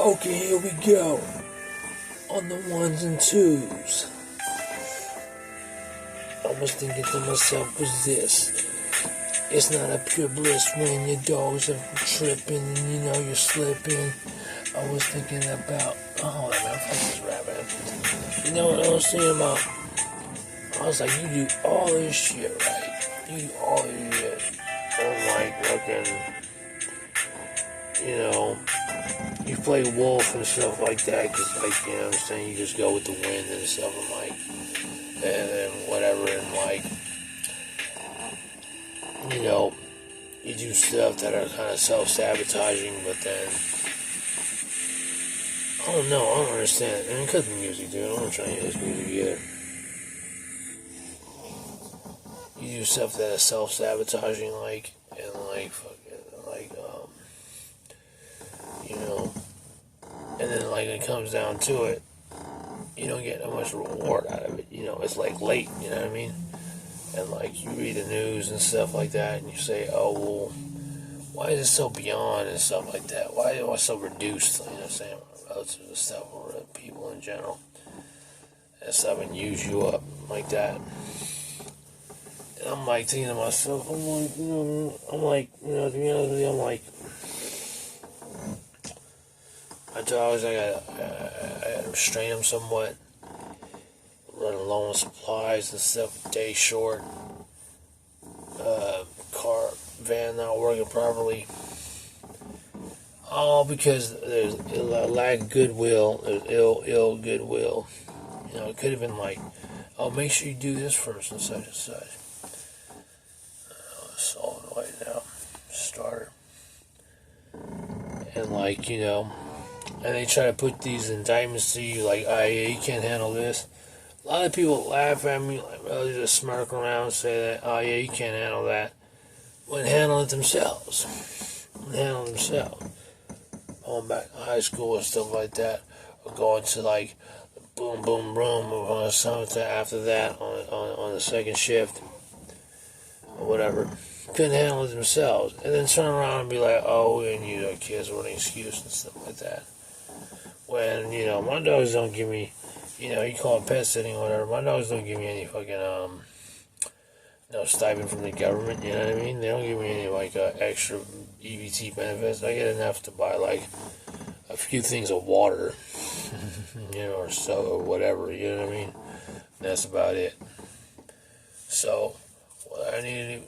Okay, here we go. On the ones and twos. I was thinking to myself, what's this? It's not a pure bliss when your dogs are tripping and you're slipping. I was thinking about, oh man, fuck this rap, man. You know what I was thinking about? I was like, you do all this shit, right? You do all this shit. And like, fucking, you play wolf and stuff like that, because, like, you know what I'm saying, you just go with the wind and stuff, and like, and then whatever, and like, you do stuff that are kind of self-sabotaging, but then, I don't know, I don't understand. I mean, cut the music, dude. I'm not trying to hear this music either. You do stuff that is self-sabotaging, like, and like, fucking, like, and then, like, it comes down to it, you don't get that much reward out of it. It's like late, you know what I mean? And like, you read the news and stuff like that, and you say, oh, well, why is it so beyond and stuff like that? Why is it so reduced, you know what I'm saying, relative to stuff, or people in general, and stuff, and use you up like that. And I'm like thinking to myself, to be honest with you, I'm like, I dogs, I gotta restrain them somewhat, running low on supplies and stuff, day short, car, van not working properly, all because there's a lack of goodwill, there's ill goodwill. It could have been like, oh, make sure you do this first and such and such. Solid right now, starter. And like, and they try to put these indictments to you, like, oh, yeah, you can't handle this. A lot of people laugh at me, like, well, they just smirk around and say that, oh, yeah, you can't handle that. When handle it themselves. Going back to high school and stuff like that, or going to, like, boom, boom, boom, or something after that on the second shift, or whatever. Couldn't handle it themselves. And then turn around and be like, oh, we didn't use our kids for an excuse and stuff like that. When, my dogs don't give me, you call it pet sitting or whatever, my dogs don't give me any fucking, stipend from the government, you know what I mean? They don't give me any, like, extra EBT benefits. I get enough to buy, like, a few things of water, or so, or whatever, you know what I mean? And that's about it. So, what I need to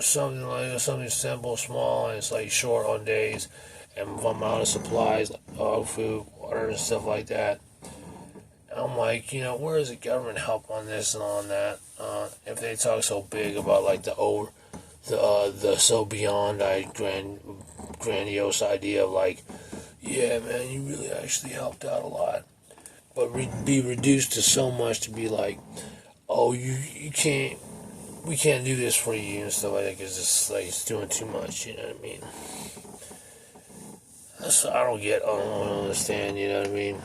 do, something simple, small, and it's, like, short on days, and if I'm out of supplies, like dog food, water, and stuff like that, I'm like, where is the government help on this and on that? If they talk so big about like the so beyond grandiose idea of like, yeah, man, you really actually helped out a lot, but be reduced to so much to be like, oh, you can't, we can't do this for you and stuff like that because it's like it's doing too much, you know what I mean? That's what I don't understand, you know what I mean?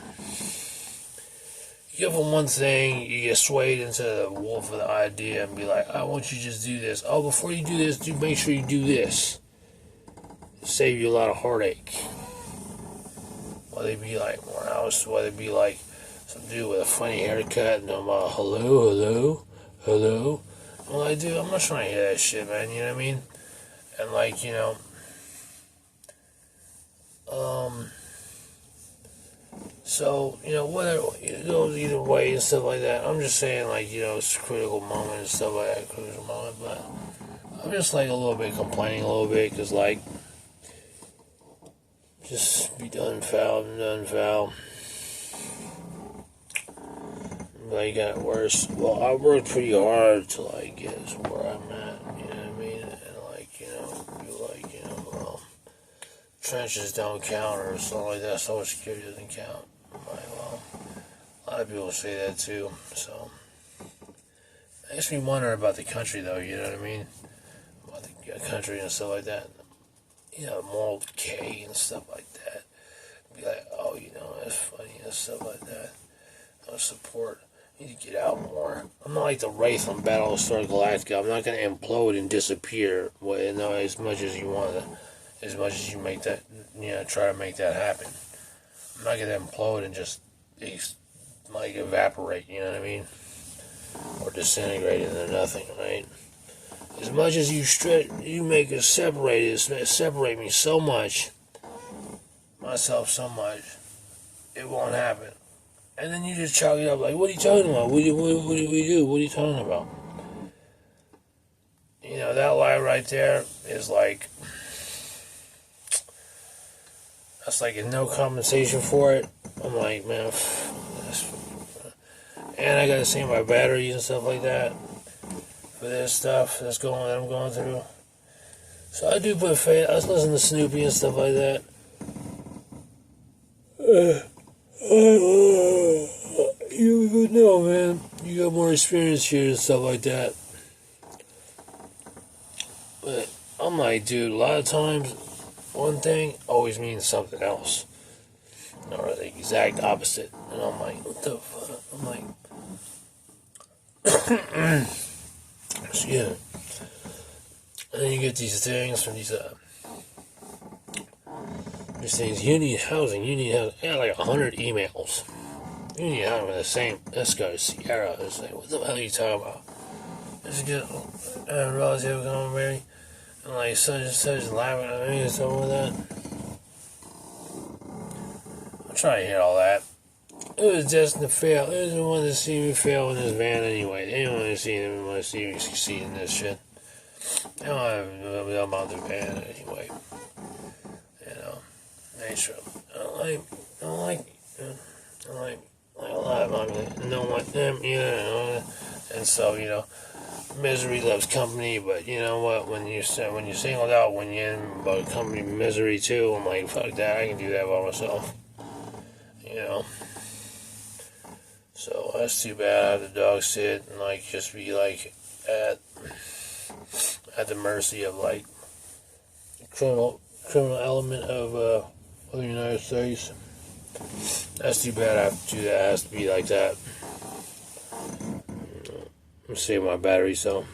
You give them one thing, you get swayed into the wolf of the idea and be like, I want you to just do this. Oh, before you do this, make sure you do this. Save you a lot of heartache. Whether it be like Morehouse, whether it be like some dude with a funny haircut and I'm like, hello. I'm like, dude, I'm not trying to hear that shit, man, you know what I mean? And like, so, whatever, it goes either way and stuff like that. I'm just saying, like, it's a critical moment and stuff like that, critical moment, but I'm just, like, a little bit complaining a little bit, because, like, just be done foul. But you got it worse. Well, I worked pretty hard to, like, get us where I'm at, you know what I mean? And, like, be like, trenches don't count or something like that, Social Security doesn't count. Like, well, a lot of people say that too, so. It makes me wonder about the country, though, you know what I mean? About the country and stuff like that. Moral decay and stuff like that. Be like, oh, that's funny and stuff like that. Support. You need to get out more. I'm not like the Wraith from Battlestar Galactica. I'm not going to implode and disappear as much as you want to. As much as you make that, try to make that happen. I'm not gonna implode and just like evaporate. You know what I mean? Or disintegrate into nothing, right? As much as you make it separate me so much, myself so much, it won't happen. And then you just chalk it up like, what are you talking about? What do we do? What are you talking about? You know, that lie right there is like, that's like no compensation for it. I'm like, man, and I gotta see my batteries and stuff like that for this stuff that I'm going through. So I do put faith. I was listening to Snoopy and stuff like that. You would know, man. You got more experience here and stuff like that. But I'm like, dude, a lot of times, one thing always means something else. Or the exact opposite. And I'm like, what the fuck? I'm like, excuse me. And then you get these things from these things, you need housing. I got like 100 emails. You need housing with the same Esco Sierra. It's like, what the hell are you talking about? Just get a relative coming, baby. And like such and such laughing at me and stuff like that. I'm trying to hear all that. It was destined to fail. They didn't want to see me fail in this van anyway. They didn't want to see me succeed in this shit. They don't want to do van anyway. You know, nature. I don't like a lot of them. Don't like them, you know. And so, you know, misery loves company. But you know what? When you're singled out, when you're in about company misery too, I'm like, fuck that. I can do that by myself. You know. So that's too bad. I have the dog sit and like just be like at the mercy of like criminal element of the United States. That's too bad. I have to do that. It has to be like that. I'm saving my battery, so.